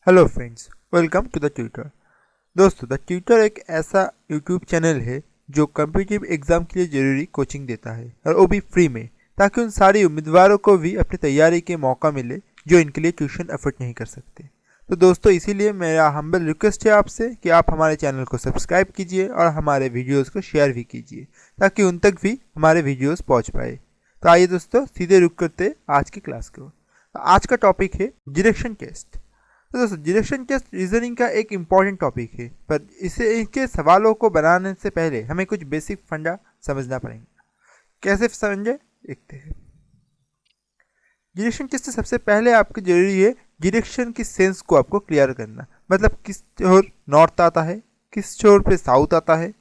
Hello friends, welcome to the tutor. दोस्तों, the tutor एक ऐसा यूट्यूब चैनल है जो कॉम्पिटिटिव एग्जाम के लिए ज़रूरी कोचिंग देता है और वो भी फ्री में, ताकि उन सारे उम्मीदवारों को भी अपनी तैयारी के मौका मिले जो इनके लिए ट्यूशन अफोर्ड नहीं कर सकते। तो दोस्तों, इसीलिए मेरा हम्बल रिक्वेस्ट है आपसे कि आप हमारे चैनल को सब्सक्राइब कीजिए और हमारे वीडियोज़ को शेयर भी कीजिए ताकि उन तक भी हमारे वीडियोज़ पहुँच पाए। तो आइए दोस्तों, सीधे रुक करते आज की क्लास को। आज का टॉपिक है डायरेक्शन टेस्ट। तो दोस्तों, डायरेक्शन टेस्ट रीजनिंग का एक इम्पॉर्टेंट टॉपिक है, पर इनके सवालों को बनाने से पहले हमें कुछ बेसिक फंडा समझना पड़ेगा। कैसे समझे, देखते हैं। डायरेक्शन टेस्ट से सबसे पहले आपको जरूरी है डायरेक्शन की सेंस को आपको क्लियर करना। मतलब किस छोर नॉर्थ आता है, किस छोर पे साउथ आता है,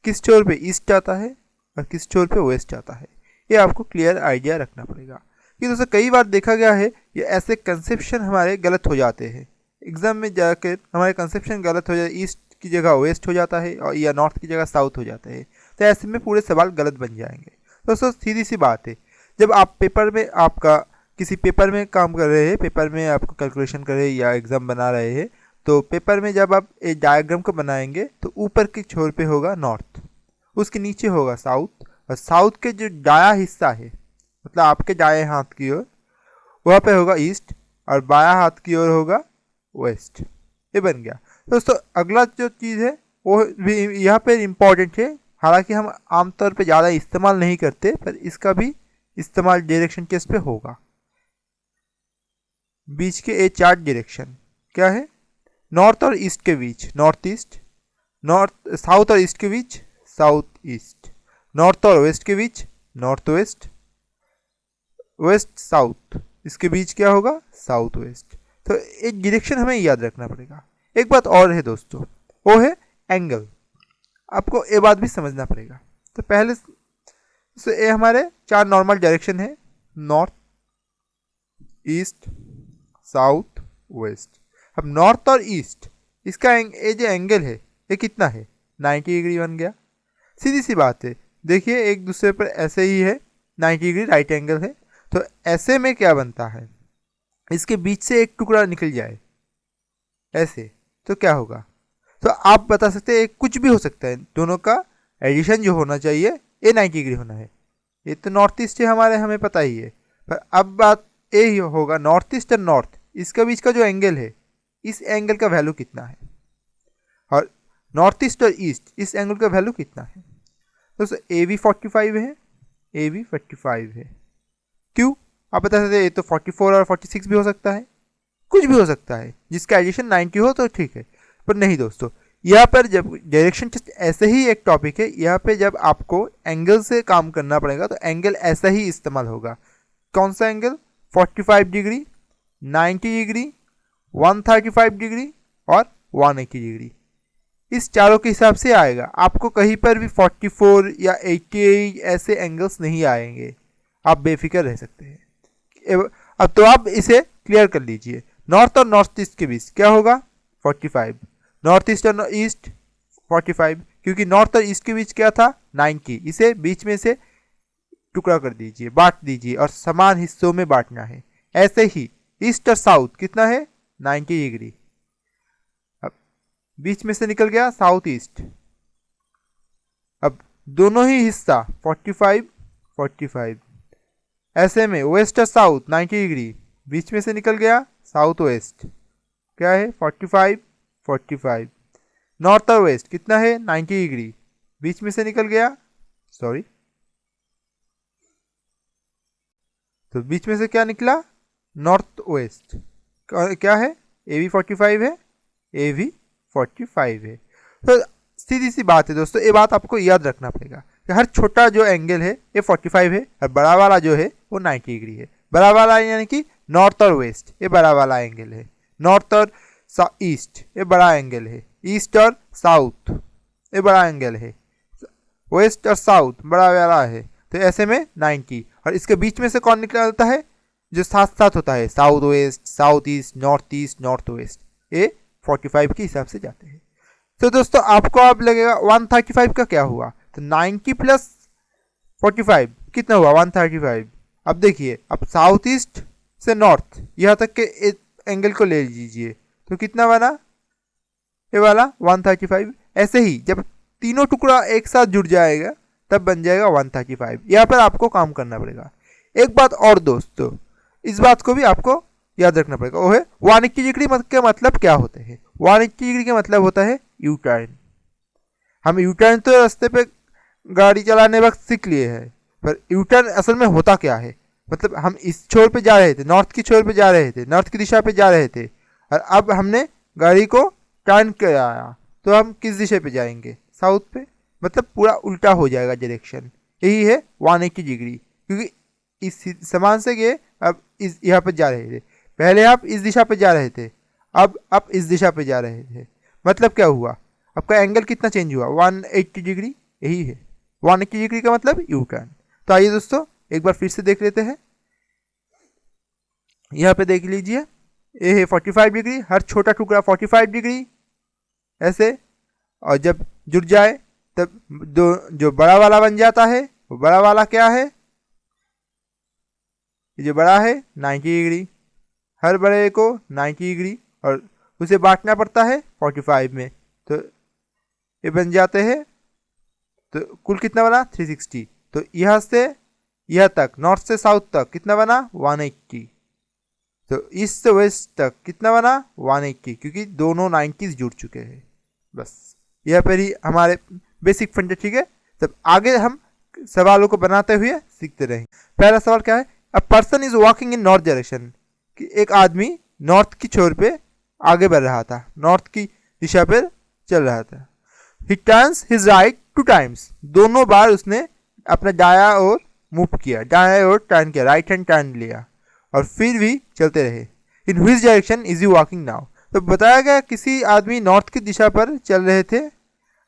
किस छोर पे ईस्ट आता है और किस छोर पे वेस्ट आता है। ये आपको क्लियर आइडिया रखना पड़ेगा। कि दोस्तों, कई बार देखा गया है ये ऐसे कंसेप्शन हमारे गलत हो जाते हैं। एग्जाम में जाकर हमारे कंसेप्शन गलत हो जाए, ईस्ट की जगह वेस्ट हो जाता है और या नॉर्थ की जगह साउथ हो जाता है। तो ऐसे में पूरे सवाल गलत बन जाएंगे। दोस्तों, सीधी सी बात है, जब आप पेपर में किसी पेपर में काम कर रहे हैं, पेपर में आपको कैलकुलेशन कर रहे हैं या एग्ज़ाम बना रहे हैं, तो पेपर में जब आप एक डायग्राम को बनाएंगे तो ऊपर के छोर पे होगा नॉर्थ, उसके नीचे होगा साउथ, और साउथ के जो दाया हिस्सा है, मतलब आपके दाएं हाथ की ओर, वहाँ पे होगा ईस्ट और बायां हाथ की ओर होगा वेस्ट। ये बन गया। दोस्तों, अगला जो चीज़ है वो भी यहाँ पे इम्पॉर्टेंट है। हालांकि हम आमतौर पे ज़्यादा इस्तेमाल नहीं करते, पर इसका भी इस्तेमाल डायरेक्शन टेस्ट पे होगा। बीच के ए चार्ट डायरेक्शन क्या है? नॉर्थ और ईस्ट के बीच नॉर्थ ईस्ट, नॉर्थ साउथ और ईस्ट के बीच साउथ ईस्ट, नॉर्थ और वेस्ट के बीच नॉर्थ वेस्ट, वेस्ट साउथ, इसके बीच क्या होगा? South west. तो एक डायरेक्शन हमें याद रखना पड़ेगा। एक बात और है दोस्तों, वो है एंगल। आपको ये बात भी समझना पड़ेगा। तो पहले से ये हमारे चार नॉर्मल डायरेक्शन है, नॉर्थ, ईस्ट, साउथ, वेस्ट। अब नॉर्थ और ईस्ट, इसका ये जो एंगल है ये कितना है? 90 डिग्री बन गया। सीधी सी बात है, देखिए एक दूसरे पर ऐसे ही है, 90 डिग्री राइट एंगल है। तो ऐसे में क्या बनता है, इसके बीच से एक टुकड़ा निकल जाए ऐसे, तो क्या होगा? तो आप बता सकते हैं कुछ भी हो सकता है, दोनों का एडिशन जो होना चाहिए ये 90 डिग्री होना है। ये तो नॉर्थ ईस्ट है हमारे, हमें पता ही है। पर अब बात ये ही होगा, नॉर्थ ईस्ट और नॉर्थ, इसके बीच का जो एंगल है, इस एंगल का वैल्यू कितना है, और नॉर्थ ईस्ट और ईस्ट, इस एंगल का वैल्यू कितना है? दोस्तों, ए भी 45 है, ए भी 45 है। क्यों? आप बता सकते हैं ये तो 44 और 46 भी हो सकता है, कुछ भी हो सकता है जिसका एडिशन 90 हो तो ठीक है। पर नहीं दोस्तों, यहाँ पर जब डायरेक्शन टेस्ट ऐसे ही एक टॉपिक है, यहाँ पे जब आपको एंगल से काम करना पड़ेगा तो एंगल ऐसा ही इस्तेमाल होगा। कौन सा एंगल? 45 डिग्री, 90 डिग्री, 135 डिग्री और 180 डिग्री। इस चारों के हिसाब से आएगा। आपको कहीं पर भी 44 या 88 ऐसे एंगल्स नहीं आएंगे, आप बेफिक्र रह सकते हैं। अब तो आप इसे क्लियर कर लीजिए। नॉर्थ और नॉर्थ ईस्ट के बीच क्या होगा? 45। नॉर्थ ईस्ट और ईस्ट 45, क्योंकि नॉर्थ और ईस्ट के बीच क्या था? 90। इसे बीच में से टुकड़ा कर दीजिए, बांट दीजिए और समान हिस्सों में बांटना है। ऐसे ही ईस्ट और साउथ कितना है? 90 डिग्री। अब बीच में से निकल गया साउथ ईस्ट। अब दोनों ही हिस्सा 45 45। ऐसे में वेस्ट और साउथ 90 डिग्री, बीच में से निकल गया साउथ वेस्ट, क्या है? 45 45। नॉर्थ और वेस्ट कितना है? 90 डिग्री, बीच में से निकल गया, सॉरी, तो बीच में से क्या निकला? North west. क्या है? ए भी 45 है, ए भी 45 है। तो सीधी सी बात है दोस्तों, ये बात आपको याद रखना पड़ेगा कि हर छोटा जो एंगल है ये 45 है और बड़ा वाला जो है वो 90 डिग्री है। बड़ा वाला यानी कि नॉर्थ और वेस्ट, ये बड़ा वाला एंगल है। नॉर्थ और ईस्ट, ये बड़ा एंगल है। ईस्ट और साउथ, ये बड़ा एंगल है। वेस्ट और साउथ बड़ा वाला है। तो ऐसे में 90, और इसके बीच में से कौन निकलता है? जो साथ साथ होता है, south west, south east, north west, ये 45 के हिसाब से जाते हैं। तो दोस्तों, आपको अब लगेगा 135 का क्या हुआ? तो 90 प्लस 45 कितना हुआ? 135। अब देखिए, अब साउथ ईस्ट से नॉर्थ यहाँ तक के एंगल को ले लीजिए, तो कितना बना ये वाला 135। ऐसे ही जब तीनों टुकड़ा एक साथ जुड़ जाएगा तब बन जाएगा 135। यहाँ पर आपको काम करना पड़ेगा। एक बात और दोस्तों, इस बात को भी आपको याद रखना पड़ेगा, वो है 180 डिग्री के मतलब क्या होते हैं। 180 डिग्री का मतलब होता है यू टर्न। हम यू टर्न तो रास्ते पे गाड़ी चलाने वक्त सीख लिए हैं, पर यू टर्न असल में होता क्या है। मतलब हम इस छोर पे जा रहे थे, नॉर्थ की छोर पे जा रहे थे, नॉर्थ की दिशा पे जा रहे थे, और अब हमने गाड़ी को टर्न कराया तो हम किस दिशा पे जाएंगे, साउथ पे। मतलब पूरा उल्टा हो जाएगा डायरेक्शन। यही है 180 डिग्री, क्योंकि इस समान से गए, अब इस यहाँ पे जा रहे थे, पहले आप इस दिशा पे जा रहे थे, अब आप इस दिशा पे जा रहे थे। मतलब क्या हुआ, आपका एंगल कितना चेंज हुआ, 180 डिग्री। यही है 180 डिग्री का मतलब यू टर्न। तो आइए दोस्तों एक बार फिर से देख लेते हैं। यहाँ पे देख लीजिए, ये है 45 डिग्री, हर छोटा टुकड़ा 45 डिग्री ऐसे, और जब जुड़ जाए तब जो बड़ा वाला बन जाता है, वो बड़ा वाला क्या है, ये जो बड़ा है 90 डिग्री, हर बड़े को 90 डिग्री, और उसे बांटना पड़ता है 45 में, तो ये बन जाते हैं। तो कुल कितना बना 360। तो यहाँ से यह तक, नॉर्थ से साउथ तक कितना बना 180। तो ईस्ट से वेस्ट तक कितना बना 180, क्योंकि दोनों 90s जुड़ चुके हैं। बस यह पर ही हमारे बेसिक फंडे, ठीक है। तब आगे हम सवालों को बनाते हुए सीखते रहेंगे। पहला सवाल क्या है, a person is walking in north direction, कि एक आदमी नॉर्थ की छोर पे आगे बढ़ रहा था, नॉर्थ की दिशा पर चल रहा था। ही टर्न्स हिज राइट 2 टाइम्स, दोनों बार उसने अपना दाया ओर मूव किया, दाया ओर टर्न किया, राइट हैंड टर्न लिया, और फिर भी चलते रहे। इन which direction is you walking now, तो बताया गया किसी आदमी नॉर्थ की दिशा पर चल रहे थे,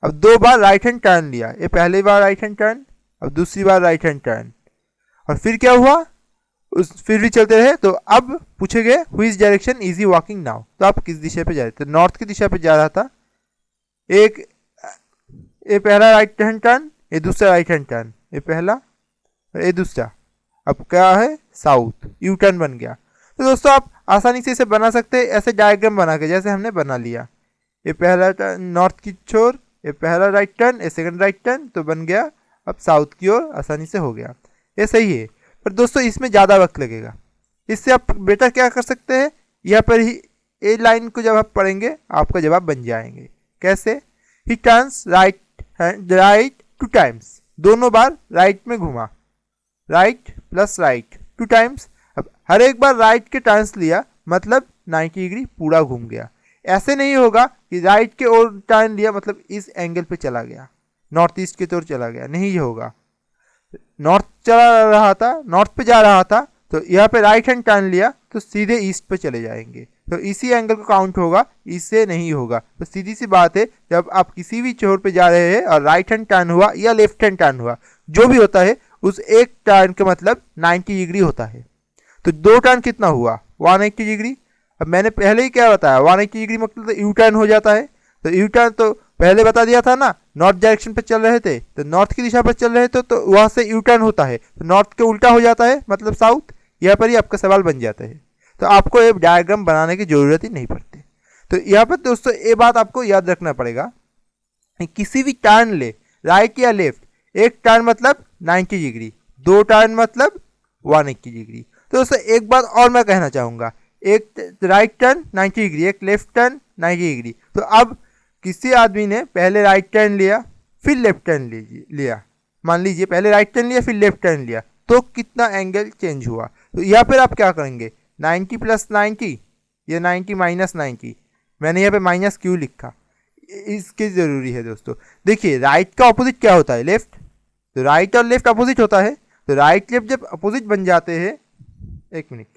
अब 2 बार राइट हैंड टर्न लिया, ये पहली बार राइट हैंड टर्न, अब दूसरी बार राइट हैंड टर्न, और फिर क्या हुआ, फिर भी चलते रहे। तो अब पूछे गए which direction is you walking now, तो आप किस दिशा पे जा रहे थे, तो नॉर्थ की दिशा पे जा रहा था। ये पहला राइट हैंड टर्न, ये दूसरा राइट हैंड टर्न, ये पहला और ये दूसरा, अब क्या है साउथ, यू टर्न बन गया। तो दोस्तों आप आसानी से इसे बना सकते हैं, ऐसे डायग्राम बना के, जैसे हमने बना लिया। ये पहला टर्न नॉर्थ की छोर, ये पहला राइट टर्न, ये सेकंड राइट टर्न, तो बन गया अब साउथ की ओर, आसानी से हो गया। ये सही है, पर दोस्तों इसमें ज़्यादा वक्त लगेगा। इससे आप बेटर क्या कर सकते हैं, यहाँ पर ही ए लाइन को जब आप पढ़ेंगे आपका जवाब बन जाएंगे। कैसे, ही टर्न्स राइट 2 टाइम्स, दोनों बार राइट में घुमा, राइट प्लस राइट 2 टाइम्स। अब हर एक बार राइट के टर्न्स लिया, मतलब 90 डिग्री पूरा घूम गया। ऐसे नहीं होगा कि राइट के ओर टर्न लिया मतलब इस एंगल पे चला गया, नॉर्थ ईस्ट की तरफ चला गया, नहीं ये होगा। नॉर्थ चला रहा था, नॉर्थ पे जा रहा था, तो यहाँ पे राइट हैंड टर्न लिया तो सीधे ईस्ट पे चले जाएंगे, तो इसी एंगल को काउंट होगा, इससे नहीं होगा। तो सीधी सी बात है, जब आप किसी भी छोर पे जा रहे हैं और राइट हैंड टर्न हुआ या लेफ्ट हैंड टर्न हुआ, जो भी होता है उस एक टर्न का मतलब 90 डिग्री होता है। तो 2 टर्न कितना हुआ 180 डिग्री। अब मैंने पहले ही क्या बताया, 180 डिग्री मतलब तो यू टर्न हो जाता है। तो यू टर्न तो पहले बता दिया था ना, नॉर्थ डायरेक्शन पे चल रहे थे तो नॉर्थ की दिशा पर चल रहे थे, तो वहां से यू टर्न होता है, तो नॉर्थ के उल्टा हो जाता है मतलब साउथ। यहाँ पर ही आपका सवाल बन जाता है, तो आपको ये डायग्राम बनाने की जरूरत ही नहीं पड़ती। तो यहाँ पर दोस्तों ये बात आपको याद रखना पड़ेगा, किसी भी टर्न ले, राइट या लेफ्ट, एक टर्न मतलब 90 डिग्री, 2 टर्न मतलब 180 डिग्री। तो दोस्तों एक बात और मैं कहना चाहूँगा, एक राइट टर्न 90 डिग्री, एक लेफ्ट टर्न 90 डिग्री। तो अब किसी आदमी ने पहले राइट टर्न लिया फिर लेफ्ट टर्न लिया, मान लीजिए पहले राइट टर्न लिया फिर लेफ्ट टर्न लिया, तो कितना एंगल चेंज हुआ। तो यहाँ पर आप क्या करेंगे, 90 प्लस 90 या 90 माइनस 90, मैंने यहाँ पे माइनस क्यों लिखा, इसकी ज़रूरी है दोस्तों। देखिए राइट का अपोजिट क्या होता है, लेफ्ट, तो राइट और लेफ्ट अपोजिट होता है, तो राइट लेफ्ट जब अपोजिट बन जाते हैं, एक मिनट,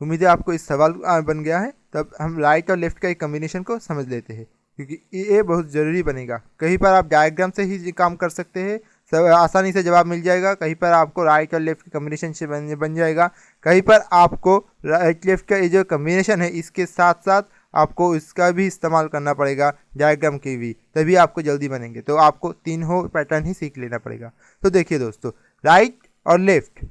उम्मीद है आपको इस सवाल बन गया है। तब हम राइट और लेफ्ट का एक कम्बिनेशन को समझ लेते हैं, क्योंकि ये बहुत ज़रूरी बनेगा। कहीं पर आप डायग्राम से ही काम कर सकते हैं, सब आसानी से जवाब मिल जाएगा। कहीं पर आपको राइट और लेफ्ट के कम्बिनेशन से बन जाएगा, कहीं पर आपको राइट लेफ्ट का ये जो कम्बिनेशन है इसके साथ साथ आपको इसका भी इस्तेमाल करना पड़ेगा, डायग्राम की भी, तभी आपको जल्दी बनेंगे। तो आपको तीनों पैटर्न ही सीख लेना पड़ेगा। तो देखिए दोस्तों, राइट और लेफ्ट,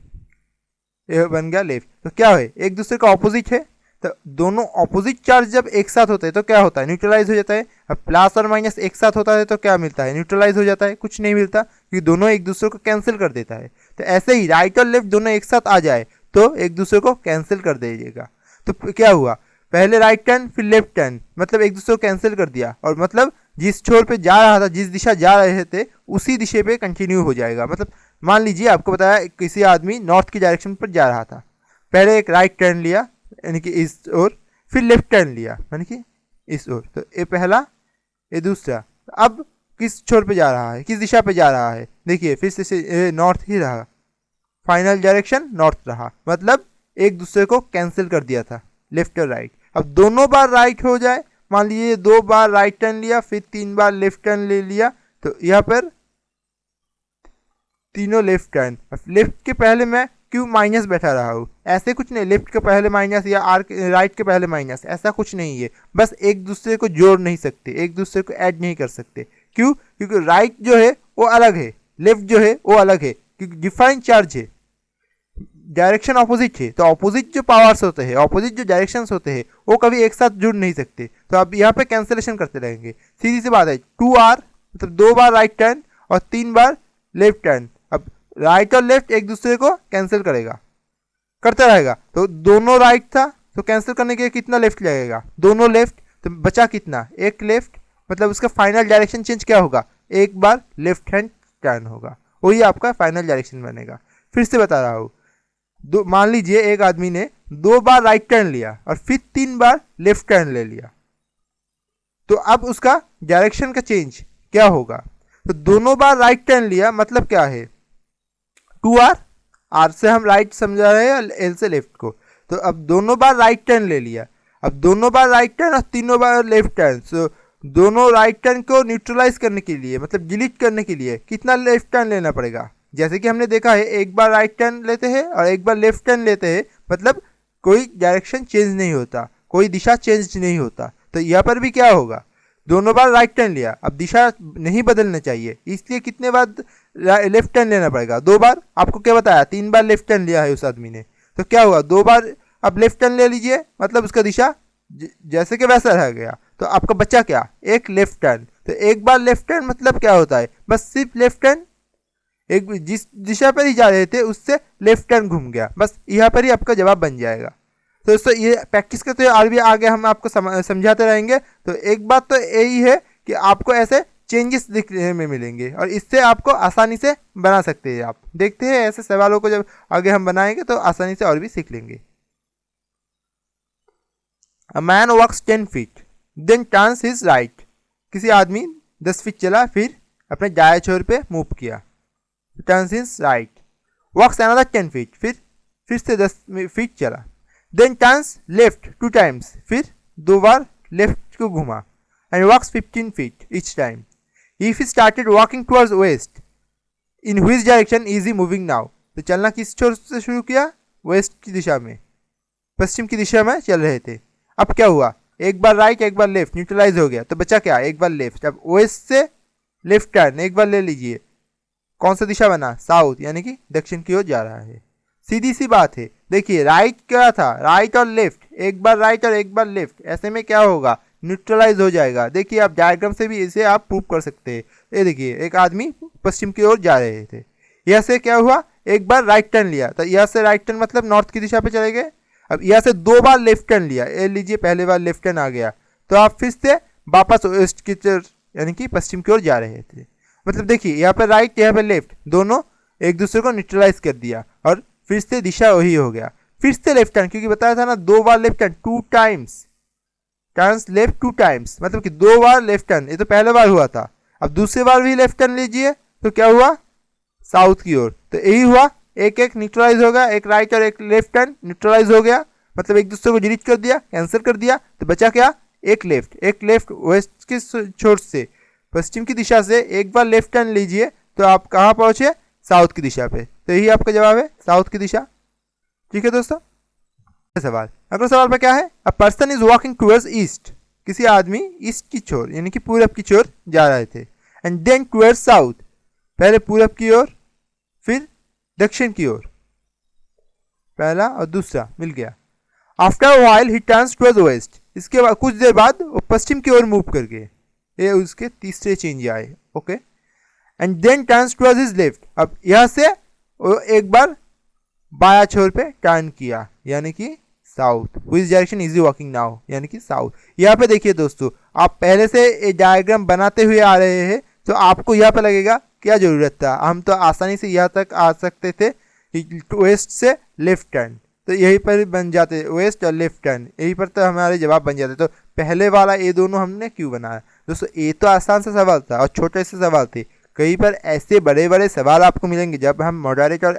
ये बन गया लेफ्ट, तो क्या है एक दूसरे का ऑपोजिट है, तो दोनों ऑपोजिट चार्ज जब एक साथ होते हैं तो क्या होता है, न्यूट्रलाइज हो जाता है। अब प्लस और माइनस एक साथ होता है तो क्या मिलता है, न्यूट्रलाइज हो जाता है, कुछ नहीं मिलता क्योंकि दोनों एक दूसरे को कैंसिल कर देता है। तो ऐसे ही राइट और लेफ्ट दोनों एक साथ आ जाए तो एक दूसरे को कैंसिल कर दीजिएगा। तो क्या हुआ, पहले राइट टर्न फिर लेफ्ट टर्न, मतलब एक दूसरे को कैंसिल कर दिया, और मतलब जिस छोर पे जा रहा था, जिस दिशा जा रहे थे उसी दिशा पे कंटिन्यू हो जाएगा। मतलब मान लीजिए आपको बताया किसी आदमी नॉर्थ की डायरेक्शन पर जा रहा था, पहले एक राइट टर्न लिया यानी कि इस ओर, फिर लेफ्ट टर्न लिया यानी कि इस ओर, तो ये पहला ये दूसरा। अब किस छोर पे जा रहा है, किस दिशा पे जा रहा है, देखिए फिर से नॉर्थ ही रहा, फाइनल डायरेक्शन नॉर्थ रहा, मतलब एक दूसरे को कैंसिल कर दिया था लेफ्ट और राइट। अब दोनों बार राइट हो जाए, मान लीजिए 2 बार राइट टर्न लिया फिर 3 बार लेफ्ट टर्न ले लिया, तो यहाँ पर तीनों लेफ्ट टर्न। लेफ्ट के पहले मैं क्यों माइनस बैठा रहा हूँ, ऐसे कुछ नहीं, लेफ्ट के पहले माइनस या राइट के पहले माइनस, ऐसा कुछ नहीं है, बस एक दूसरे को जोड़ नहीं सकते, एक दूसरे को ऐड नहीं कर सकते। क्यों, क्योंकि राइट जो है वो अलग है, लेफ्ट जो है वो अलग है, क्योंकि डिफाइंड चार्ज है, डायरेक्शन ऑपोजिट है, तो ऑपोजिट जो पावर्स होते हैं, ऑपोजिट जो डायरेक्शंस होते हैं वो कभी एक साथ जुड़ नहीं सकते। तो आप यहाँ पे कैंसिलेशन करते रहेंगे, सीधी सी बात है। 2R मतलब 2 बार राइट टर्न और 3 बार लेफ्ट टर्न। अब राइट और लेफ्ट एक दूसरे को कैंसिल करेगा, करता रहेगा, तो दोनों राइट था तो कैंसिल करने के लिए कितना लेफ्ट लगेगा, दोनों लेफ्ट, तो बचा कितना, एक लेफ्ट, मतलब उसका फाइनल डायरेक्शन चेंज क्या होगा, एक बार लेफ्ट हैंड टर्न होगा, वही आपका फाइनल डायरेक्शन बनेगा। फिर से बता रहा हूँ, मान लीजिए एक आदमी ने 2 बार राइट टर्न लिया और फिर 3 बार लेफ्ट टर्न ले लिया, तो अब उसका डायरेक्शन का चेंज क्या होगा, तो दोनों बार राइट टर्न लिया मतलब क्या है, 2R, R से हम राइट समझा रहे हैं, L से लेफ्ट को, तो अब दोनों बार राइट टर्न ले लिया, अब दोनों बार राइट टर्न और तीनों बार लेफ्ट टर्न, सो दोनों राइट टर्न को न्यूट्रलाइज करने के लिए, मतलब डिलीट करने के लिए कितना लेफ्ट टर्न लेना पड़ेगा। जैसे कि हमने देखा है, एक बार राइट टर्न लेते हैं और एक बार लेफ्ट टर्न लेते हैं, मतलब कोई डायरेक्शन चेंज नहीं होता, कोई दिशा चेंज नहीं होता। तो यहाँ पर भी क्या होगा, दोनों बार राइट टर्न लिया, अब दिशा नहीं बदलना चाहिए, इसलिए कितने बार लेफ्ट टर्न लेना पड़ेगा, 2 बार। आपको क्या बताया, 3 बार लेफ्ट टर्न लिया है उस आदमी ने, तो क्या हुआ, 2 बार अब लेफ्ट टर्न ले लीजिए, मतलब उसका दिशा जैसे कि वैसा रह गया, तो आपका बच्चा क्या, एक लेफ्ट टर्न। तो एक बार लेफ्ट टर्न मतलब क्या होता है, बस सिर्फ लेफ्ट टर्न, एक जिस दिशा पर ही जा रहे थे उससे लेफ्ट टर्न घूम गया, बस यहाँ पर ही आपका जवाब बन जाएगा। तो दोस्तों ये प्रैक्टिस करते हुए और भी आगे हम आपको समझाते रहेंगे। तो एक बात तो यही है कि आपको ऐसे चेंजेस दिखने में मिलेंगे और इससे आपको आसानी से बना सकते हैं। आप देखते हैं ऐसे सवालों को जब आगे हम बनाएंगे तो आसानी से और भी सीख लेंगे। A man walks 10 feet, then turns his right. किसी आदमी 10 फीट चला फिर अपने दाएं छोर पे मूव किया, turns his right. Walks another 10 feet, फिर से 10 फीट चला, then turns left 2 times, फिर 2 बार लेफ्ट को घुमा, and walks 15 feet each time. If he started walking towards west, in which direction is he moving now? तो चलना किस छोर से शुरू किया, वेस्ट की दिशा में, पश्चिम की दिशा में चल रहे थे। अब क्या हुआ, एक बार राइट एक बार लेफ्ट, न्यूट्रलाइज हो गया, तो बचा क्या, एक बार लेफ्ट। अब वेस्ट से लेफ्ट टर्न एक बार ले लीजिए, कौन सा दिशा बना, साउथ, यानी कि दक्षिण की ओर जा रहा है। सीधी सी बात है। देखिए राइट क्या था, राइट और लेफ्ट, एक बार राइट और एक बार लेफ्ट, ऐसे में क्या होगा, न्यूट्रलाइज हो जाएगा। देखिए आप डायग्राम से भी इसे आप प्रूव कर सकते हैं। ये देखिए एक आदमी पश्चिम की ओर जा रहे थे, यहाँ से क्या हुआ, एक बार राइट टर्न लिया, तो यहाँ से राइट टर्न मतलब नॉर्थ की दिशा पे चले गए। अब यहाँ से 2 बार लेफ्ट टर्न लिया, ये लीजिए पहले बार लेफ्ट टर्न आ गया, तो आप फिर से वापस वेस्ट की यानी कि पश्चिम की ओर जा रहे थे। मतलब देखिए यहाँ पे राइट यहाँ पे लेफ्ट, दोनों एक दूसरे को न्यूट्रलाइज कर दिया और फिर से दिशा वही हो गया। फिर से लेफ्ट टर्न, क्योंकि बताया था ना 2 बार left turn, 2 times, turns left 2 times, मतलब कि 2 बार लेफ्ट टर्न, ये तो पहले बार हुआ था। अब दूसरी बार भी लेफ्ट टर्न लीजिए तो क्या हुआ, साउथ की ओर, तो यही हुआ, एक एक न्यूट्रलाइज हो गया, एक राइट और एक लेफ्ट टर्न न्यूट्रलाइज हो गया, मतलब एक दूसरे को डिलीट कर दिया, कैंसिल कर दिया, तो बचा क्या, एक लेफ्ट वेस्ट के छोर से पश्चिम की दिशा से एक बार लेफ्ट टर्न लीजिए तो आप कहाँ पहुंचे, साउथ की दिशा पे। तो यही आपका जवाब है, साउथ की दिशा। ठीक है दोस्तों, सवाल अगला सवाल पे क्या है, a person is walking towards east, किसी आदमी ईस्ट की छोर यानी कि पूरब की छोर जा रहे थे, एंड देन टूवर्ड्स साउथ, पहले पूरब की ओर फिर दक्षिण की ओर, पहला और दूसरा मिल गया। After while he turns towards waste, इसके बाद कुछ देर बाद वो पश्चिम की ओर मूव करके, ये उसके तीसरे चेंज आए। Okay, and then turns towards his left, अब यहां से वो एक बार बाया छोर पे टर्न किया, यानी कि south. Which direction is he walking now, यानी कि साउथ। यहाँ पे देखिए दोस्तों, आप पहले से ये डायग्राम बनाते हुए आ रहे हैं, तो आपको यहाँ पे लगेगा क्या जरूरत था, हम तो आसानी से यहाँ तक आ सकते थे, वेस्ट से लेफ्ट टर्न, तो यहीं पर बन जाते वेस्ट और लेफ्ट टर्न, यहीं पर तो हमारे जवाब बन जाते। तो पहले वाला ये दोनों हमने क्यों बनाया दोस्तों? ये तो आसान सा सवाल था और छोटे से सवाल थे। कहीं पर ऐसे बड़े बड़े सवाल आपको मिलेंगे, जब हम मॉडरेट और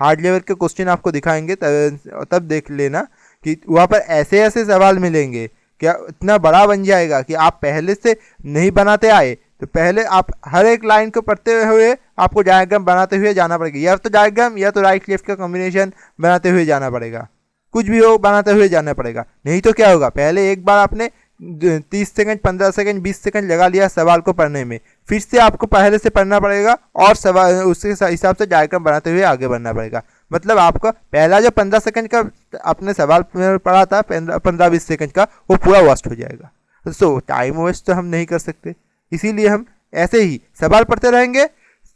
हार्ड लेवल के क्वेश्चन आपको दिखाएंगे तब देख लेना कि वहाँ पर ऐसे ऐसे सवाल मिलेंगे, क्या इतना बड़ा बन जाएगा कि आप पहले से नहीं बनाते आए, तो पहले आप हर एक लाइन को पढ़ते हुए आपको डायग्राम बनाते हुए जाना पड़ेगा, या तो डायग्राम या तो राइट लेफ्ट का कॉम्बिनेशन बनाते हुए जाना पड़ेगा, कुछ भी हो बनाते हुए जाना पड़ेगा। नहीं तो क्या होगा, पहले एक बार आपने 30 सेकंड 15 सेकंड 20 सेकंड लगा लिया सवाल को पढ़ने में, फिर से आपको पहले से पढ़ना पड़ेगा और सवाल उसके हिसाब से डायग्राम बनाते हुए आगे बढ़ना पड़ेगा। मतलब आपका पहला जो 15 सेकंड का आपने सवाल पढ़ा था 15-20 सेकंड का, वो पूरा वेस्ट हो जाएगा। सो टाइम वेस्ट तो हम नहीं कर सकते, इसीलिए हम ऐसे ही सवाल पढ़ते रहेंगे,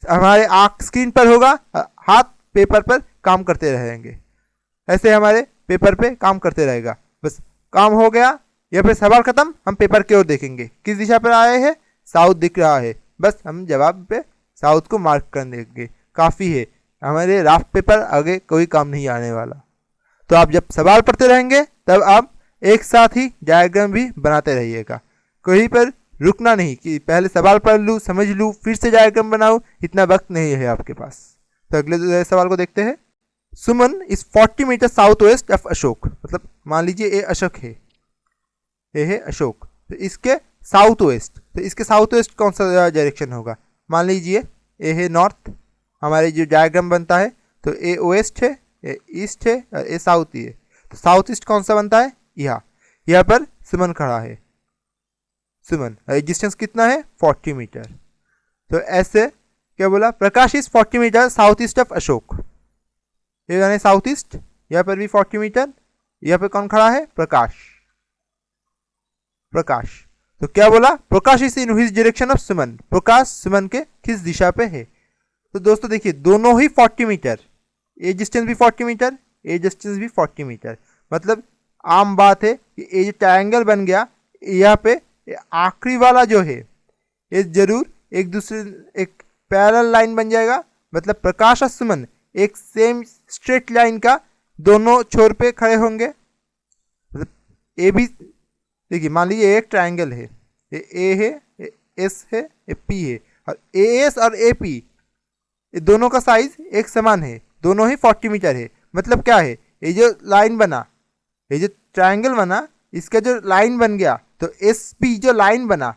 हमारे आँख स्क्रीन पर होगा, हाथ पेपर पर काम करते रहेंगे, ऐसे हमारे पेपर पे काम करते रहेगा। बस काम हो गया, या फिर सवाल खत्म, हम पेपर की ओर देखेंगे, किस दिशा पर आए हैं, साउथ दिख रहा है, बस हम जवाब पे साउथ को मार्क कर देंगे, काफ़ी है, हमारे राफ पेपर आगे कोई काम नहीं आने वाला। तो आप जब सवाल पढ़ते रहेंगे तब आप एक साथ ही डायग्राम भी बनाते रहिएगा, कहीं पर रुकना नहीं कि पहले सवाल पढ़ लूँ समझ लूँ फिर से डायग्राम बनाऊँ, इतना वक्त नहीं है आपके पास। तो अगले सवाल को देखते हैं। Suman is 40 metre south west of Ashok, मतलब मान लीजिए ये अशोक है, ये है अशोक, तो इसके साउथ वेस्ट, तो इसके साउथ वेस्ट कौन सा डायरेक्शन होगा? मान लीजिए ये है नॉर्थ, हमारे जो डायग्राम बनता है तो ए वेस्ट है, ए ईस्ट है और ए साउथ ही है, तो साउथ ईस्ट कौन सा बनता है? यहाँ पर सुमन खड़ा है, सुमन डिस्टेंस कितना है? 40 मीटर। तो ऐसे क्या बोला, Prakash is 40 metre south east of Ashok, ये यानी साउथ ईस्ट, यहाँ पर भी 40 मीटर, यहाँ पे कौन खड़ा है? प्रकाश, प्रकाश। तो क्या बोला, Prakash is in which direction of Suman, Prakash Suman के किस दिशा पे है? तो दोस्तों देखिए दोनों ही 40 मीटर, ये डिस्टेंस भी 40 मीटर, ये डिस्टेंस भी 40 मीटर, मतलब आम बात है कि ये जो ट्रायंगल बन गया, यहाँ पे आखिरी वाला जो है ये जरूर एक दूसरे एक पैरेलल लाइन बन जाएगा, मतलब प्रकाश और सुमन एक सेम स्ट्रेट लाइन का दोनों छोर पे खड़े होंगे। मतलब ए भी देखिए, मान लीजिए एक ट्रायंगल है, ये ए है, ये एस है, ये पी है, और ए एस और ए पी ये दोनों का साइज एक समान है, दोनों ही 40 मीटर है। मतलब क्या है, ये जो लाइन बना, ये जो ट्रायंगल बना, इसका जो लाइन बन गया, तो एस पी जो लाइन बना,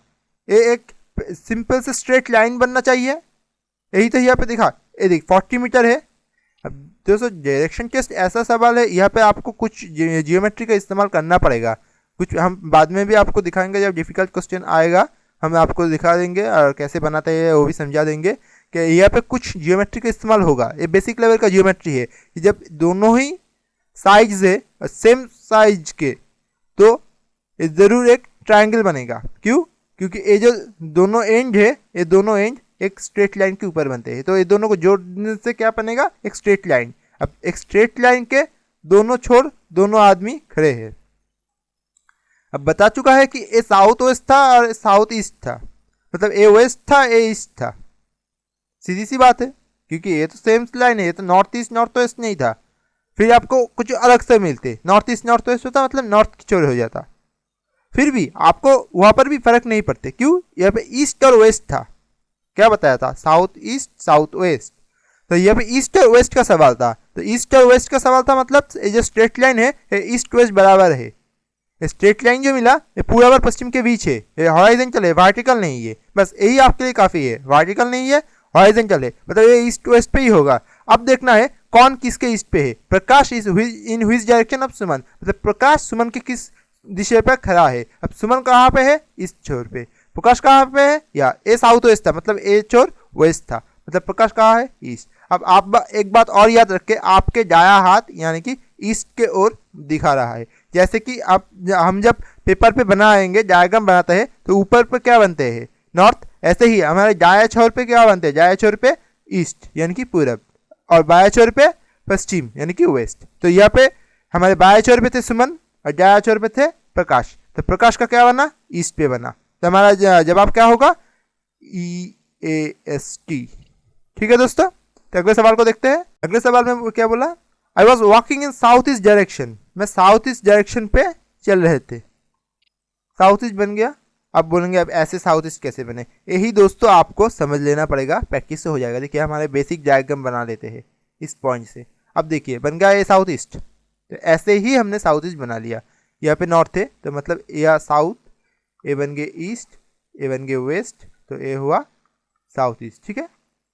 ये एक सिंपल से स्ट्रेट लाइन बनना चाहिए, यही तो यहाँ पे दिखा, ये देख 40 मीटर है। अब दोस्तों डायरेक्शन टेस्ट ऐसा सवाल है, यहाँ पे आपको कुछ जियोमेट्री का इस्तेमाल करना पड़ेगा, कुछ हम बाद में भी आपको दिखाएंगे, जब डिफिकल्ट क्वेश्चन आएगा हम आपको दिखा देंगे और कैसे बनाते हैं वो भी समझा देंगे कि यहाँ पे कुछ जियोमेट्री का इस्तेमाल होगा। ये बेसिक लेवल का जियोमेट्री है कि जब दोनों ही साइज है सेम साइज के, तो ये ज़रूर एक ट्रायंगल बनेगा। क्यों? क्योंकि ये जो दोनों एंड है, ये दोनों एंड एक स्ट्रेट लाइन के ऊपर बनते हैं, तो ये दोनों को जोड़ने से क्या बनेगा? एक स्ट्रेट लाइन। अब एक स्ट्रेट लाइन के दोनों छोर दोनों आदमी खड़े हैं। अब बता चुका है कि ए साउथ वेस्ट था और साउथ ईस्ट था, मतलब ए वेस्ट था ए ईस्ट था, सीधी सी बात है, क्योंकि ये तो सेम लाइन है, ये तो नॉर्थ ईस्ट नॉर्थ वेस्ट नहीं था। फिर आपको कुछ अलग से मिलते, नॉर्थ ईस्ट नॉर्थ वेस्ट होता, मतलब नॉर्थ की छोर हो जाता, फिर भी आपको वहां पर भी फर्क नहीं पड़ते। क्यों? यहाँ पे ईस्ट और वेस्ट था, क्या बताया था? साउथ ईस्ट साउथ वेस्ट, तो यहाँ पे ईस्ट और वेस्ट का सवाल था, तो ईस्ट और वेस्ट का सवाल था, मतलब ये जो स्ट्रेट लाइन है ये ईस्ट वेस्ट बराबर है। स्ट्रेट लाइन जो मिला ये पूर्व और पश्चिम के बीच है, ये हॉरिजॉन्टल है, वर्टिकल नहीं है, बस यही आपके लिए काफी है, वर्टिकल नहीं है हॉरिजॉन्टल है, मतलब ये ईस्ट वेस्ट पे ही होगा। अब देखना है कौन किसके ईस्ट पे है। Prakash is in which direction of Suman, मतलब प्रकाश सुमन के किस दिशा पे खड़ा है। अब सुमन कहाँ पे है? ईस्ट छोर पे। प्रकाश कहाँ पे है? या ए साउथ वेस्ट था, मतलब ए छोर वेस्ट था, मतलब प्रकाश कहाँ है? ईस्ट। अब आप एक बात और याद रखें, आपके दाया हाथ यानी कि ईस्ट के ओर दिखा रहा है, जैसे कि आप हम जब पेपर पे बनाएंगे डायग्राम बनाते हैं तो ऊपर पे क्या बनते हैं नॉर्थ, ऐसे ही हमारे दाया छोर पे क्या बनते हैं, दाया छोर पे ईस्ट यानी कि पूरब और बाया छोर पे पश्चिम यानी कि वेस्ट। तो यहाँ पे हमारे बाया छोर पे थे सुमन और दाया छोर पे थे प्रकाश, तो प्रकाश का क्या बना ईस्ट पे बना, तो हमारा जवाब क्या होगा EAST। ठीक है दोस्तों, तो अगले सवाल को देखते हैं। अगले सवाल में क्या बोला, I was walking in south east direction, मैं साउथ ईस्ट डायरेक्शन पे चल रहे थे, साउथ ईस्ट बन गया। अब बोलेंगे अब ऐसे साउथ ईस्ट कैसे बने, यही दोस्तों आपको समझ लेना पड़ेगा, प्रैक्टिस से हो जाएगा। देखिए हमारे बेसिक डायग्राम बना लेते हैं इस पॉइंट से। अब देखिए बन गया ये साउथ ईस्ट, तो ऐसे ही हमने साउथ ईस्ट बना लिया। यहाँ पे नॉर्थ है तो मतलब यह साउथ, ए बन गए ईस्ट, ए बन गए वेस्ट, तो ए हुआ साउथ ईस्ट। ठीक है,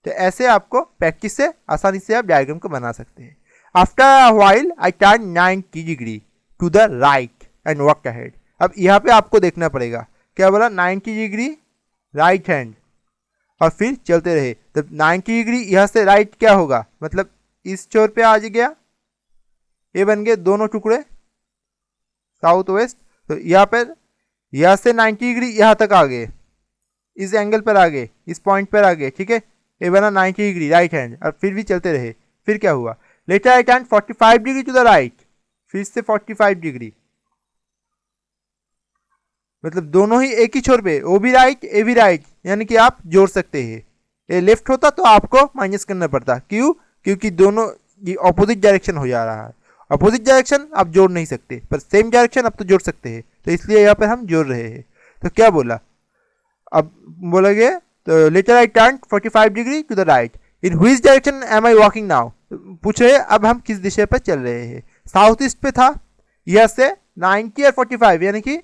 तो ऐसे आपको प्रैक्टिस से आसानी से आप डायग्राम को बना सकते हैं। After a while I turn 90 degree to the right and walk ahead. अब यहाँ पे आपको देखना पड़ेगा क्या बोला 90 डिग्री राइट हैंड और फिर चलते रहे। तो 90 डिग्री यहाँ से राइट क्या होगा, मतलब इस छोर पे आ गया, ये बन गए दोनों टुकड़े साउथ वेस्ट। तो यहाँ पर यहाँ से 90 डिग्री यहाँ तक आ गए, इस एंगल पर आ गए, इस पॉइंट पर आ गए। ठीक है, ये बना 90 डिग्री राइट हैंड और फिर भी चलते रहे। फिर क्या हुआ, later I turn 45 degree to the right, फिर से 45 डिग्री, मतलब दोनों ही एक ही छोर पे, वो भी राइट ए भी राइट, यानी कि आप जोड़ सकते हैं। ये लेफ्ट होता तो आपको माइनस करना पड़ता, क्यों, क्योंकि दोनों ये ऑपोजिट डायरेक्शन हो जा रहा है। अपोजिट डायरेक्शन आप जोड़ नहीं सकते, पर सेम डायरेक्शन आप तो जोड़ सकते हैं, तो इसलिए यहाँ पर हम जोड़ रहे हैं। तो क्या बोला, अब बोला गया तो later I turn 45 degree to the right, in which direction am I walking now. पूछ रहे अब हम किस दिशा पर चल रहे हैं, साउथ ईस्ट पे था, यह से 90 और 45 यानी कि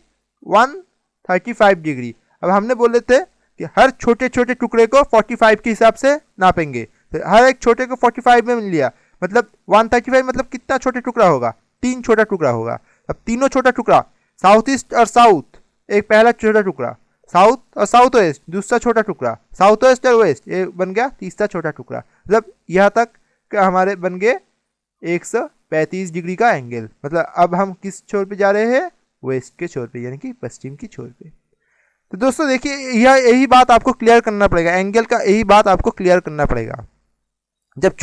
135 डिग्री। अब हमने बोले थे कि हर छोटे छोटे टुकड़े को 45 के हिसाब से नापेंगे, तो हर एक छोटे को 45 में मिल लिया, मतलब 135 मतलब कितना छोटा टुकड़ा होगा, 3 छोटा टुकड़ा होगा। अब तीनों छोटा टुकड़ा साउथ ईस्ट और साउथ, एक पहला छोटा टुकड़ा, साउथ और साउथ वेस्ट दूसरा छोटा टुकड़ा, साउथ वेस्ट और वेस्ट ये बन गया तीसरा छोटा टुकड़ा। मतलब यहाँ तक हमारे बन गए 135 डिग्री का एंगल। मतलब अब हम किस छोर पे जा रहे हैं, वेस्ट के छोर पे यानी कि पश्चिम की छोर पे। तो दोस्तों देखिए यही बात आपको क्लियर करना पड़ेगा, एंगल का यही बात आपको क्लियर करना पड़ेगा। जब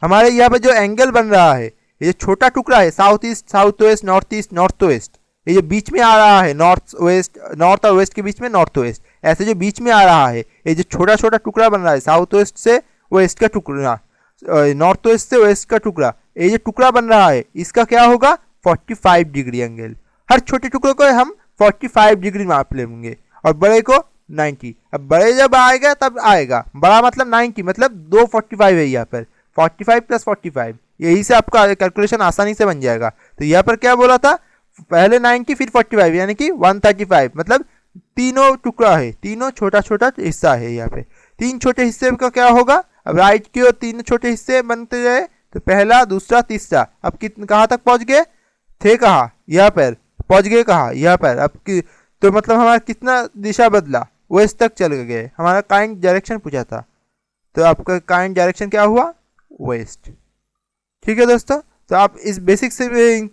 हमारे यहाँ पे जो एंगल बन रहा है, ये जो छोटा टुकड़ा है south east south west north west, ये जो बीच में आ रहा है नॉर्थ और वेस्ट के बीच में नॉर्थ वेस्ट, ऐसे जो बीच में आ रहा है ये जो छोटा छोटा टुकड़ा बन रहा है साउथ वेस्ट से वेस्ट का टुकड़ा, नॉर्थ वेस्ट से वेस्ट का टुकड़ा, ये जो टुकड़ा बन रहा है इसका क्या होगा 45 डिग्री एंगल। हर छोटे टुकड़े को हम 45 डिग्री माप लेंगे और बड़े को 90। अब बड़े जब आएगा तब आएगा, बड़ा मतलब 90 मतलब 245 है यहाँ पर, 45 + 45, यही से आपका कैलकुलेशन आसानी से बन जाएगा। तो यहाँ पर क्या बोला था, पहले 90 फिर 45 यानी कि 135, मतलब तीनों टुकड़ा है, तीनों छोटा छोटा हिस्सा है। यहाँ पे 3 छोटे हिस्से का क्या होगा, अब राइट की ओर 3 छोटे हिस्से बनते जाए, तो पहला दूसरा तीसरा, अब कहाँ तक पहुँच गए थे, कहाँ यहाँ पर पहुँच गए, कहाँ यहाँ पर। अब तो मतलब हमारा कितना दिशा बदला, वेस्ट तक चल गए, हमारा काइंड डायरेक्शन पूछा था, तो आपका काइंड डायरेक्शन क्या हुआ, वेस्ट। ठीक है दोस्तों, तो आप इस बेसिक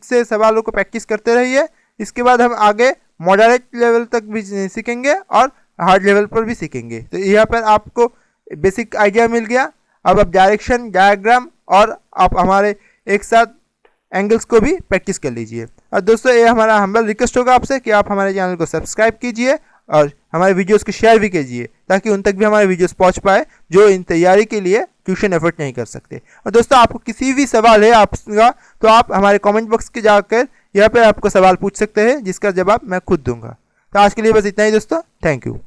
से सवालों को प्रैक्टिस करते रहिए। इसके बाद हम आगे मॉडरेट लेवल तक भी सीखेंगे और हार्ड लेवल पर भी सीखेंगे। तो यहाँ पर आपको बेसिक आइडिया मिल गया। अब आप डायरेक्शन डायग्राम और आप हमारे एक साथ एंगल्स को भी प्रैक्टिस कर लीजिए। और दोस्तों ये हमारा हम्बल रिक्वेस्ट होगा आपसे कि आप हमारे चैनल को सब्सक्राइब कीजिए और हमारे वीडियोस को शेयर भी कीजिए, ताकि उन तक भी हमारे वीडियोस पहुंच पाए जो इन तैयारी के लिए ट्यूशन एफर्ट नहीं कर सकते। और दोस्तों आपको किसी भी सवाल है आपका, तो आप हमारे कमेंट बॉक्स के जाकर यहाँ पे आपको सवाल पूछ सकते हैं, जिसका जवाब मैं खुद दूंगा। तो आज के लिए बस इतना ही दोस्तों, थैंक यू।